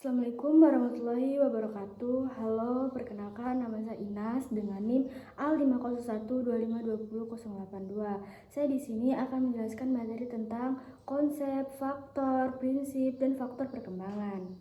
Assalamualaikum warahmatullahi wabarakatuh. Halo, perkenalkan nama saya Inas dengan NIM A50125200082. Saya di sini akan menjelaskan materi tentang konsep, faktor, prinsip, dan faktor perkembangan.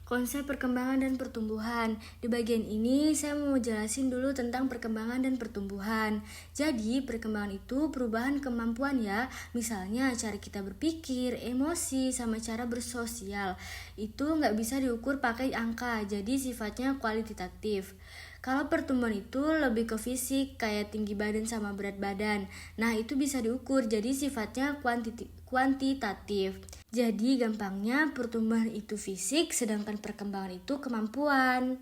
Konsep perkembangan dan pertumbuhan. Di bagian ini saya mau jelasin dulu tentang perkembangan dan pertumbuhan. Jadi perkembangan itu perubahan kemampuan ya. Misalnya cara kita berpikir, emosi, sama cara bersosial. Itu nggak bisa diukur pakai angka, jadi sifatnya kualitatif. Kalau pertumbuhan itu lebih ke fisik, kayak tinggi badan sama berat badan. Nah, itu bisa diukur, jadi sifatnya kuantitatif. Jadi gampangnya pertumbuhan itu fisik, sedangkan perkembangan itu kemampuan.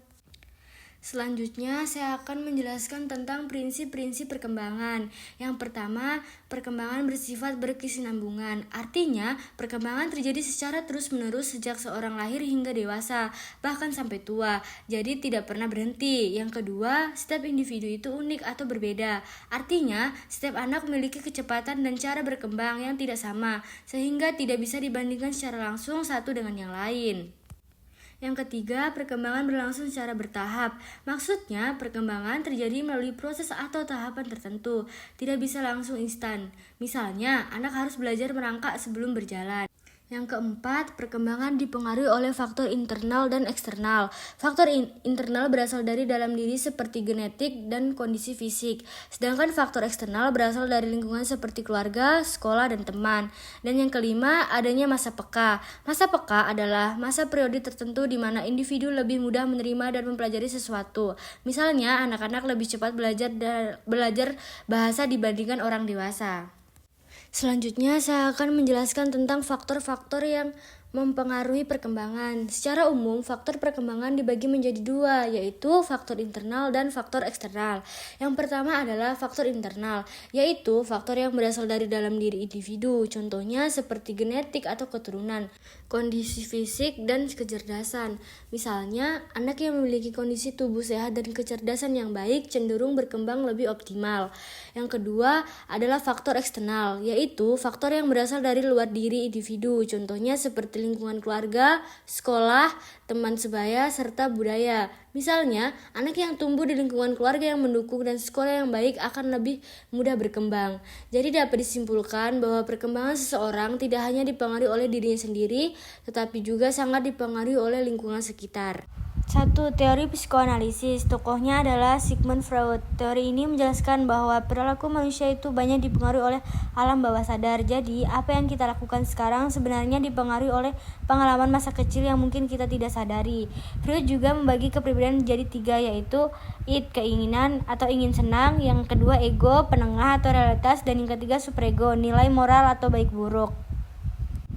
Selanjutnya saya akan menjelaskan tentang prinsip-prinsip perkembangan. Yang pertama, perkembangan bersifat berkesinambungan. Artinya, perkembangan terjadi secara terus-menerus sejak seorang lahir hingga dewasa, bahkan sampai tua. Jadi tidak pernah berhenti. Yang kedua, setiap individu itu unik atau berbeda. Artinya, setiap anak memiliki kecepatan dan cara berkembang yang tidak sama, sehingga tidak bisa dibandingkan secara langsung satu dengan yang lain. Yang ketiga, perkembangan berlangsung secara bertahap. Maksudnya, perkembangan terjadi melalui proses atau tahapan tertentu, tidak bisa langsung instan. Misalnya, anak harus belajar merangkak sebelum berjalan. Yang keempat, perkembangan dipengaruhi oleh faktor internal dan eksternal. Faktor internal berasal dari dalam diri seperti genetik dan kondisi fisik, sedangkan faktor eksternal berasal dari lingkungan seperti keluarga, sekolah, dan teman. Dan yang kelima, adanya masa peka. Masa peka adalah masa periode tertentu di mana individu lebih mudah menerima dan mempelajari sesuatu. Misalnya, anak-anak lebih cepat belajar bahasa dibandingkan orang dewasa. Selanjutnya saya akan menjelaskan tentang faktor-faktor yang mempengaruhi perkembangan. Secara umum, faktor perkembangan dibagi menjadi dua, yaitu faktor internal dan faktor eksternal. Yang pertama adalah faktor internal, yaitu faktor yang berasal dari dalam diri individu. Contohnya seperti genetik atau keturunan, kondisi fisik, dan kecerdasan. Misalnya, anak yang memiliki kondisi tubuh sehat dan kecerdasan yang baik cenderung berkembang lebih optimal. Yang kedua adalah faktor eksternal, yaitu faktor yang berasal dari luar diri individu. Contohnya seperti lingkungan keluarga, sekolah, teman sebaya, serta budaya. Misalnya, anak yang tumbuh di lingkungan keluarga yang mendukung dan sekolah yang baik akan lebih mudah berkembang. Jadi dapat disimpulkan bahwa perkembangan seseorang tidak hanya dipengaruhi oleh dirinya sendiri, tetapi juga sangat dipengaruhi oleh lingkungan sekitar. 1. Teori psikoanalisis. Tokohnya adalah Sigmund Freud. Teori ini menjelaskan bahwa perilaku manusia itu banyak dipengaruhi oleh alam bawah sadar. Jadi, apa yang kita lakukan sekarang sebenarnya dipengaruhi oleh pengalaman masa kecil yang mungkin kita tidak sadari. Freud juga membagi kepribadian menjadi 3, yaitu id, keinginan atau ingin senang, yang kedua ego, penengah atau realitas, dan yang ketiga superego, nilai moral atau baik buruk.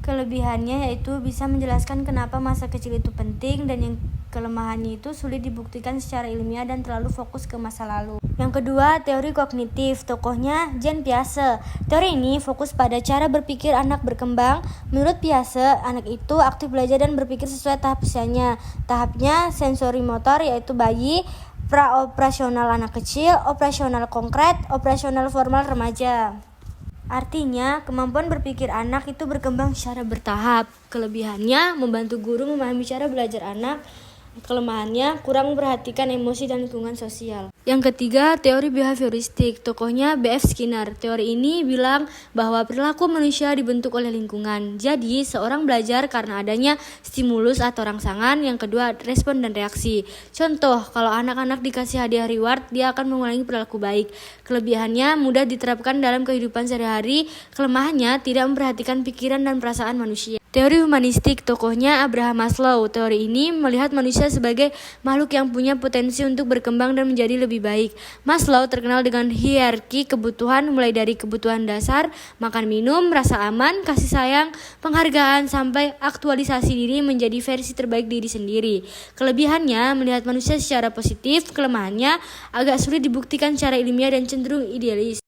Kelebihannya yaitu bisa menjelaskan kenapa masa kecil itu penting, dan yang kelemahannya itu sulit dibuktikan secara ilmiah dan terlalu fokus ke masa lalu. Yang kedua, teori kognitif. Tokohnya Jean Piaget. Teori ini fokus pada cara berpikir anak berkembang. Menurut Piaget, anak itu aktif belajar dan berpikir sesuai tahap usianya. Tahapnya sensori motor yaitu bayi, praoperasional anak kecil, operasional konkret, operasional formal remaja. Artinya, kemampuan berpikir anak itu berkembang secara bertahap. Kelebihannya, membantu guru memahami cara belajar anak. Kelemahannya, kurang memperhatikan emosi dan lingkungan sosial. Yang ketiga, teori behavioristik. Tokohnya B.F. Skinner. Teori ini bilang bahwa perilaku manusia dibentuk oleh lingkungan. Jadi, seorang belajar karena adanya stimulus atau rangsangan. Yang kedua, respon dan reaksi. Contoh, kalau anak-anak dikasih hadiah reward, dia akan mengulangi perilaku baik. Kelebihannya, mudah diterapkan dalam kehidupan sehari-hari. Kelemahannya, tidak memperhatikan pikiran dan perasaan manusia. Teori humanistik. Tokohnya Abraham Maslow. Teori ini melihat manusia sebagai makhluk yang punya potensi untuk berkembang dan menjadi lebih baik. Maslow terkenal dengan hierarki kebutuhan, mulai dari kebutuhan dasar, makan minum, rasa aman, kasih sayang, penghargaan, sampai aktualisasi diri menjadi versi terbaik diri sendiri. Kelebihannya, melihat manusia secara positif. Kelemahannya, agak sulit dibuktikan secara ilmiah dan cenderung idealis.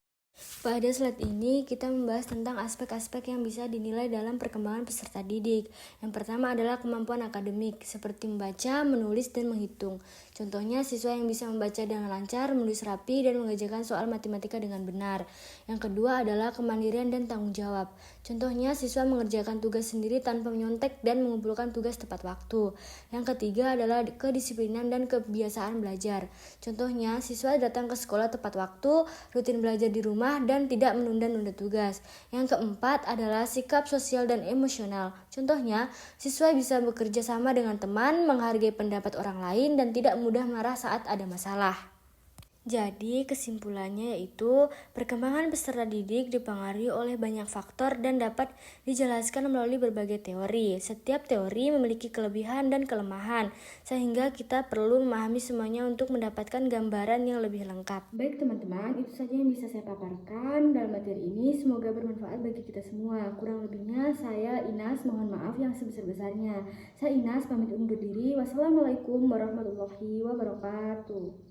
Pada slide ini kita membahas tentang aspek-aspek yang bisa dinilai dalam perkembangan peserta didik. Yang pertama adalah kemampuan akademik, seperti membaca, menulis, dan menghitung. Contohnya siswa yang bisa membaca dengan lancar, menulis rapi, dan mengerjakan soal matematika dengan benar. Yang kedua adalah kemandirian dan tanggung jawab. Contohnya, siswa mengerjakan tugas sendiri tanpa menyontek dan mengumpulkan tugas tepat waktu. Yang ketiga adalah kedisiplinan dan kebiasaan belajar. Contohnya, siswa datang ke sekolah tepat waktu, rutin belajar di rumah, dan tidak menunda-nunda tugas. Yang keempat adalah sikap sosial dan emosional. Contohnya, siswa bisa bekerja sama dengan teman, menghargai pendapat orang lain, dan tidak mudah marah saat ada masalah. Jadi, kesimpulannya yaitu perkembangan peserta didik dipengaruhi oleh banyak faktor dan dapat dijelaskan melalui berbagai teori. Setiap teori memiliki kelebihan dan kelemahan, sehingga kita perlu memahami semuanya untuk mendapatkan gambaran yang lebih lengkap. Baik teman-teman, itu saja yang bisa saya paparkan dalam materi ini. Semoga bermanfaat bagi kita semua. Kurang lebihnya saya Inas mohon maaf yang sebesar-besarnya. Saya Inas pamit undur diri. Wassalamualaikum warahmatullahi wabarakatuh.